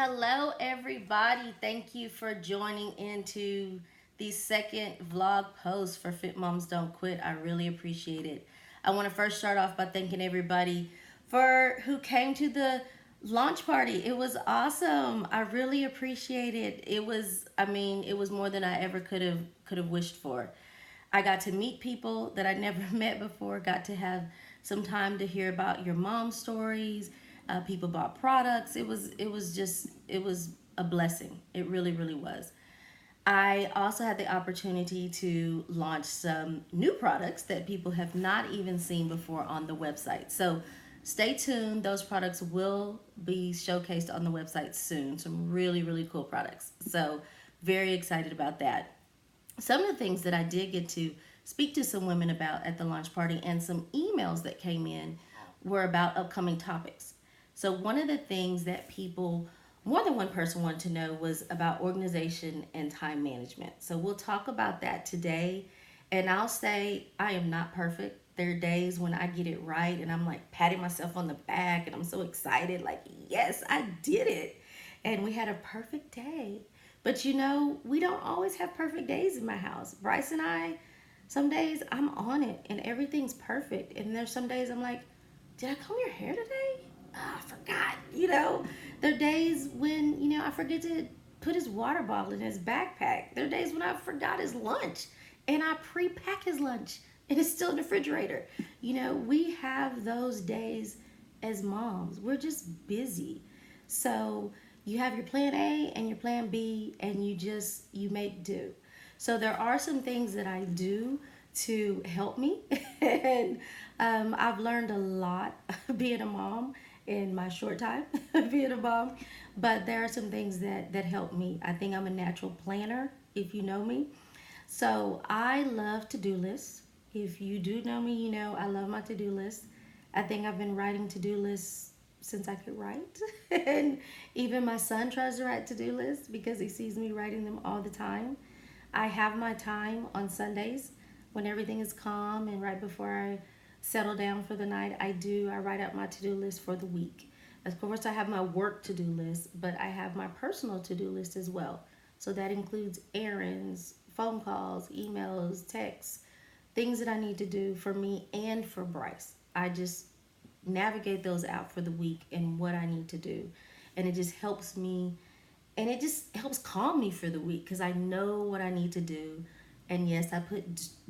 Hello, everybody. Thank you for joining into the second vlog post for Fit Moms Don't Quit. I really appreciate it. I want to first start off by thanking everybody for who came to the launch party. It was awesome. I really appreciate it. It was more than I ever could have wished for. I got to meet people that I never met before, got to have some time to hear about your mom stories. People bought products. It was a blessing. It really was. I also had the opportunity to launch some new products that people have not even seen before on the website. So stay tuned. Those products will be showcased on the website soon. Some really cool products. So very excited about that. Some of the things that I did get to speak to some women about at the launch party and some emails that came in were about upcoming topics. So, one of the things that people, more than one person, wanted to know was about organization and time management. So, we'll talk about that today. And I'll say, I am not perfect. There are days when I get it right and I'm like patting myself on the back and I'm so excited, like, yes, I did it. And we had a perfect day. But we don't always have perfect days in my house. Bryce and I, some days I'm on it and everything's perfect. And there's some days I'm like, did I comb your hair today? Oh, I forgot. There are days when, I forget to put his water bottle in his backpack. There are days when I forgot his lunch and I pre-pack his lunch and it's still in the refrigerator. We have those days as moms. We're just busy. So you have your plan A and your plan B and you make do. So there are some things that I do to help me and I've learned a lot being a mom in my short time being a mom, but there are some things that help me. I think I'm a natural planner, if you know me. So I love to-do lists. If you do know me, you know I love my to-do list. I think I've been writing to-do lists since I could write. And even my son tries to write to-do lists because he sees me writing them all the time. I have my time on Sundays when everything is calm and right before I settle down for the night. I write out my to-do list for the week. Of course, I have my work to-do list, but I have my personal to-do list as well. So that includes errands, phone calls, emails, texts, things that I need to do for me and for Bryce. I just navigate those out for the week and what I need to do. And it just helps me and it just helps calm me for the week because I know what I need to do. And yes, I put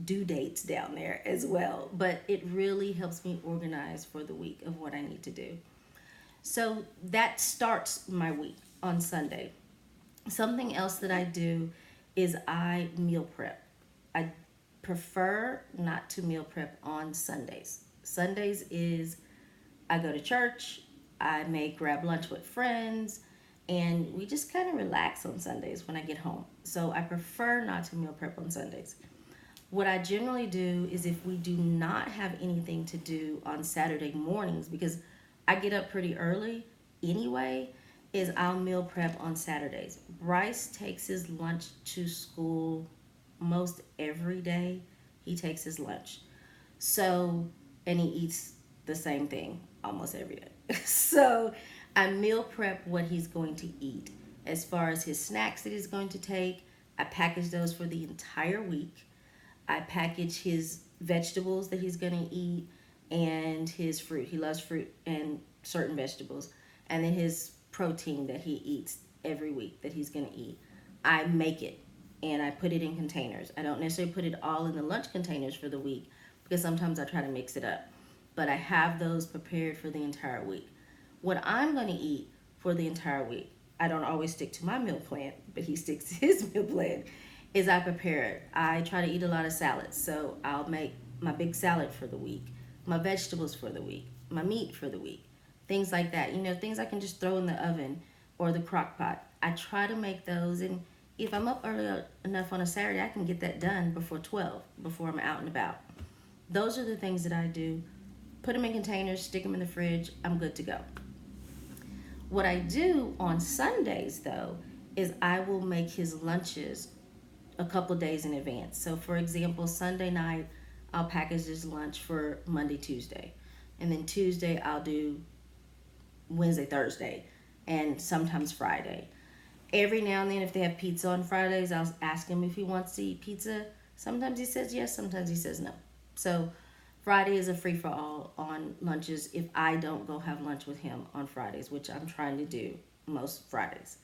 due dates down there as well, but it really helps me organize for the week of what I need to do. So that starts my week on Sunday. Something else that I do is I meal prep. I prefer not to meal prep on Sundays. Sundays is I go to church, I may grab lunch with friends, and we just kind of relax on Sundays when I get home. So I prefer not to meal prep on Sundays. What I generally do is if we do not have anything to do on Saturday mornings, because I get up pretty early anyway, is I'll meal prep on Saturdays. Bryce takes his lunch to school most every day. He takes his lunch. So, and he eats the same thing almost every day. So I meal prep what he's going to eat. As far as his snacks that he's going to take, I package those for the entire week. I package his vegetables that he's going to eat and his fruit. He loves fruit and certain vegetables. And then his protein that he eats every week that he's going to eat. I make it and I put it in containers. I don't necessarily put it all in the lunch containers for the week because sometimes I try to mix it up. But I have those prepared for the entire week. What I'm going to eat for the entire week, I don't always stick to my meal plan, but he sticks to his meal plan, is I prepare it. I try to eat a lot of salads, so I'll make my big salad for the week, my vegetables for the week, my meat for the week, things like that. Things I can just throw in the oven or the crock pot. I try to make those, and if I'm up early enough on a Saturday, I can get that done before 12, before I'm out and about. Those are the things that I do. Put them in containers, stick them in the fridge, I'm good to go. What I do on Sundays, though, is I will make his lunches a couple days in advance. So, for example, Sunday night, I'll package his lunch for Monday, Tuesday. And then Tuesday, I'll do Wednesday, Thursday. and sometimes Friday. Every now and then, if they have pizza on Fridays, I'll ask him if he wants to eat pizza. Sometimes he says yes, sometimes he says no. So Friday is a free for all on lunches if I don't go have lunch with him on Fridays, which I'm trying to do most Fridays.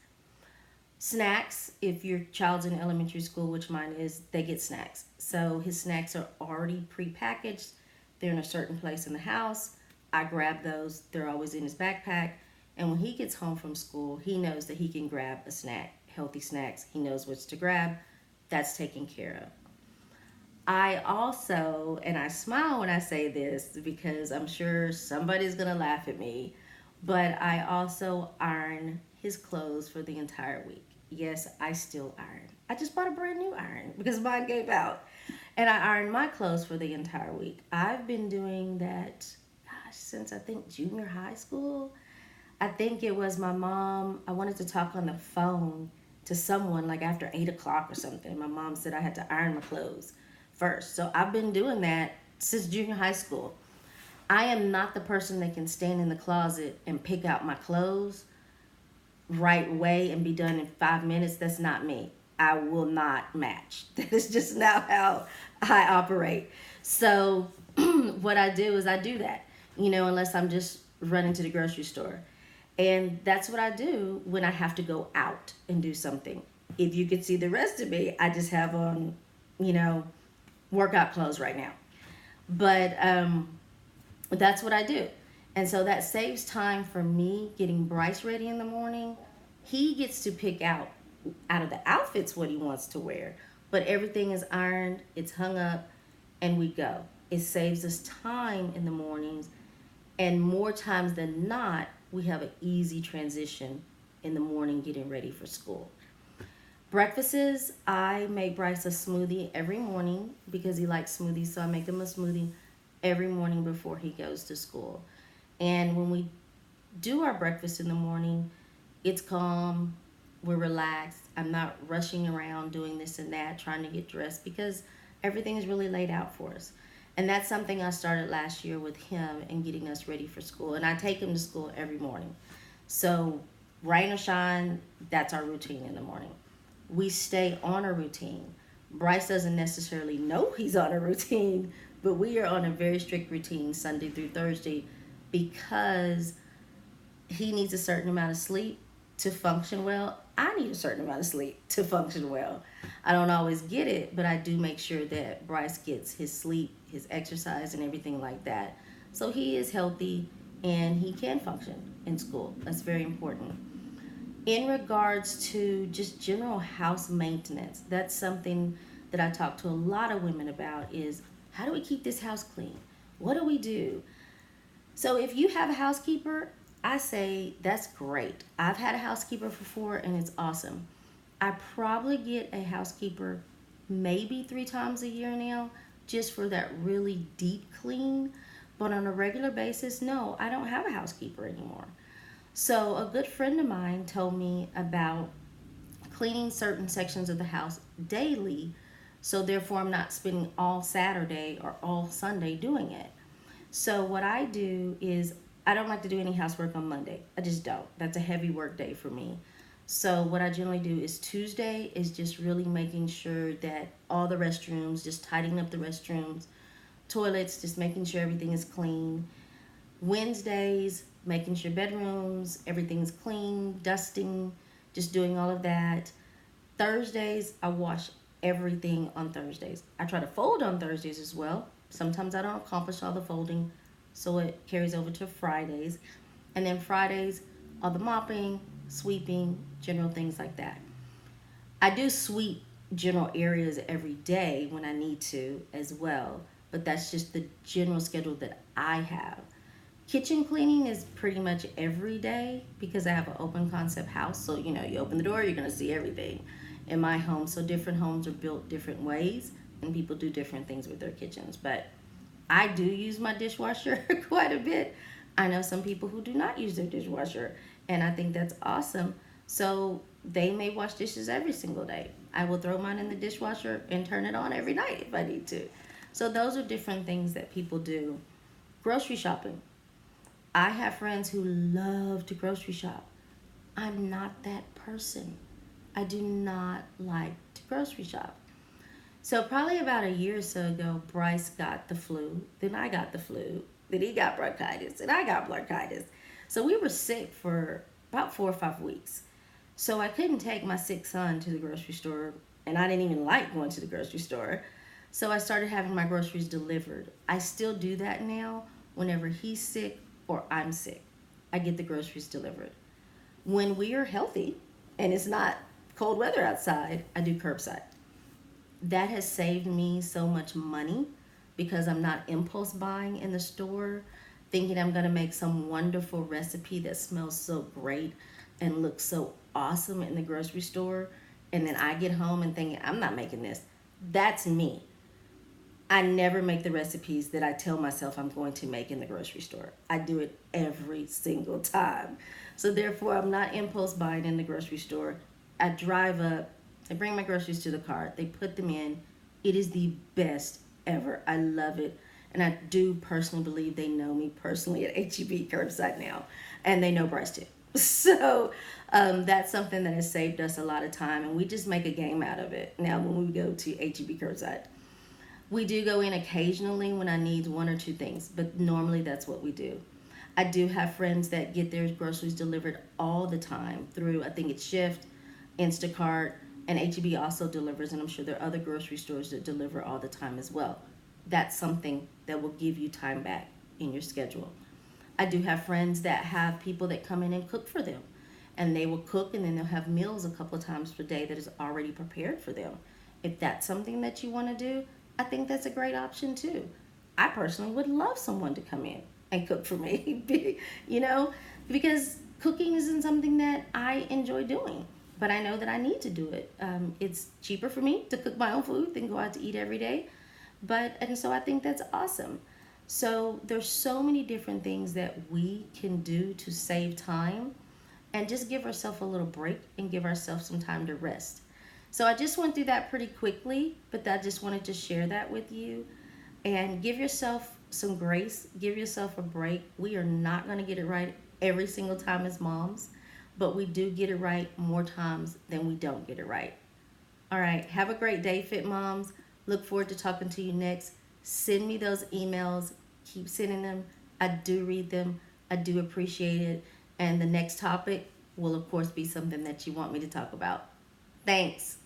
Snacks, if your child's in elementary school, which mine is, they get snacks. So his snacks are already pre-packaged. They're in a certain place in the house. I grab those. They're always in his backpack. And when he gets home from school, he knows that he can grab a snack, healthy snacks. He knows what to grab. That's taken care of. I also, and I smile when I say this because I'm sure somebody's going to laugh at me, but I also iron his clothes for the entire week. Yes, I still iron. I just bought a brand new iron because mine gave out. And I iron my clothes for the entire week. I've been doing that, gosh, since I think junior high school. I think it was my mom. I wanted to talk on the phone to someone like after 8 o'clock or something. My mom said I had to iron my clothes first. So I've been doing that since junior high school. I am not the person that can stand in the closet and pick out my clothes right way and be done in 5 minutes. That's not me. I will not match. That is just not how I operate. So what I do is I do that, unless I'm just running to the grocery store. And that's what I do when I have to go out and do something. If you could see the rest of me, I just have on, workout clothes right now. But that's what I do. And so that saves time for me getting Bryce ready in the morning. He gets to pick out of the outfits what he wants to wear. But everything is ironed, it's hung up, and we go. It saves us time in the mornings. And more times than not, we have an easy transition in the morning getting ready for school. Breakfasts, I make Bryce a smoothie every morning because he likes smoothies. So I make him a smoothie every morning before he goes to school. And when we do our breakfast in the morning, it's calm, we're relaxed. I'm not rushing around doing this and that, trying to get dressed because everything is really laid out for us. And that's something I started last year with him and getting us ready for school. And I take him to school every morning. So rain or shine, that's our routine in the morning. We stay on a routine. Bryce doesn't necessarily know he's on a routine, but we are on a very strict routine Sunday through Thursday because he needs a certain amount of sleep to function well. I need a certain amount of sleep to function well. I don't always get it, but I do make sure that Bryce gets his sleep, his exercise, and everything like that. So he is healthy and he can function in school. That's very important. In regards to just general house maintenance, that's something that I talk to a lot of women about is how do we keep this house clean? What do we do? So if you have a housekeeper, I say that's great. I've had a housekeeper before and it's awesome. I probably get a housekeeper maybe 3 times a year now just for that really deep clean. But on a regular basis, no, I don't have a housekeeper anymore. So a good friend of mine told me about cleaning certain sections of the house daily. So therefore I'm not spending all Saturday or all Sunday doing it. So what I do is I don't like to do any housework on Monday. I just don't. That's a heavy work day for me. So what I generally do is Tuesday is just really making sure that all the restrooms, just tidying up the restrooms, toilets, just making sure everything is clean. Wednesdays, making sure bedrooms, everything's clean, dusting, just doing all of that. Thursdays, I wash everything on Thursdays. I try to fold on Thursdays as well. Sometimes I don't accomplish all the folding, so it carries over to Fridays. And then Fridays, all the mopping, sweeping, general things like that. I do sweep general areas every day when I need to as well, but that's just the general schedule that I have. Kitchen cleaning is pretty much every day because I have an open concept house. So, you open the door, you're going to see everything in my home. So different homes are built different ways and people do different things with their kitchens. But I do use my dishwasher quite a bit. I know some people who do not use their dishwasher and I think that's awesome. So they may wash dishes every single day. I will throw mine in the dishwasher and turn it on every night if I need to. So those are different things that people do. Grocery shopping. I have friends who love to grocery shop. I'm not that person. I do not like to grocery shop. So probably about a year or so ago, Bryce got the flu. Then I got the flu. Then he got bronchitis, and I got bronchitis. So we were sick for about 4 or 5 weeks. So I couldn't take my sick son to the grocery store, and I didn't even like going to the grocery store. So I started having my groceries delivered. I still do that now whenever he's sick or I'm sick. I get the groceries delivered. When we are healthy and it's not cold weather outside, I do curbside. That has saved me so much money because I'm not impulse buying in the store, thinking I'm going to make some wonderful recipe that smells so great and looks so awesome in the grocery store. And then I get home and thinking, I'm not making this. That's me. I never make the recipes that I tell myself I'm going to make in the grocery store. I do it every single time. So therefore, I'm not impulse buying in the grocery store. I drive up, I bring my groceries to the car, they put them in. It is the best ever. I love it. And I do personally believe they know me personally at HEB curbside now. And they know Bryce too. So that's something that has saved us a lot of time. And we just make a game out of it now when we go to HEB curbside. We do go in occasionally when I need one or two things, but normally that's what we do. I do have friends that get their groceries delivered all the time through, I think it's Shift, Instacart, and HEB also delivers, and I'm sure there are other grocery stores that deliver all the time as well. That's something that will give you time back in your schedule. I do have friends that have people that come in and cook for them, and they will cook and then they'll have meals a couple of times per day that is already prepared for them. If that's something that you want to do, I think that's a great option too. I personally would love someone to come in and cook for me, you know, because cooking isn't something that I enjoy doing, but I know that I need to do it. It's cheaper for me to cook my own food than go out to eat every day, and so I think that's awesome. So there's so many different things that we can do to save time and just give ourselves a little break and give ourselves some time to rest. So I just went through that pretty quickly, but I just wanted to share that with you and give yourself some grace, give yourself a break. We are not going to get it right every single time as moms, but we do get it right more times than we don't get it right. All right, have a great day, Fit Moms. Look forward to talking to you next. Send me those emails. Keep sending them. I do read them. I do appreciate it. And the next topic will, of course, be something that you want me to talk about. Thanks.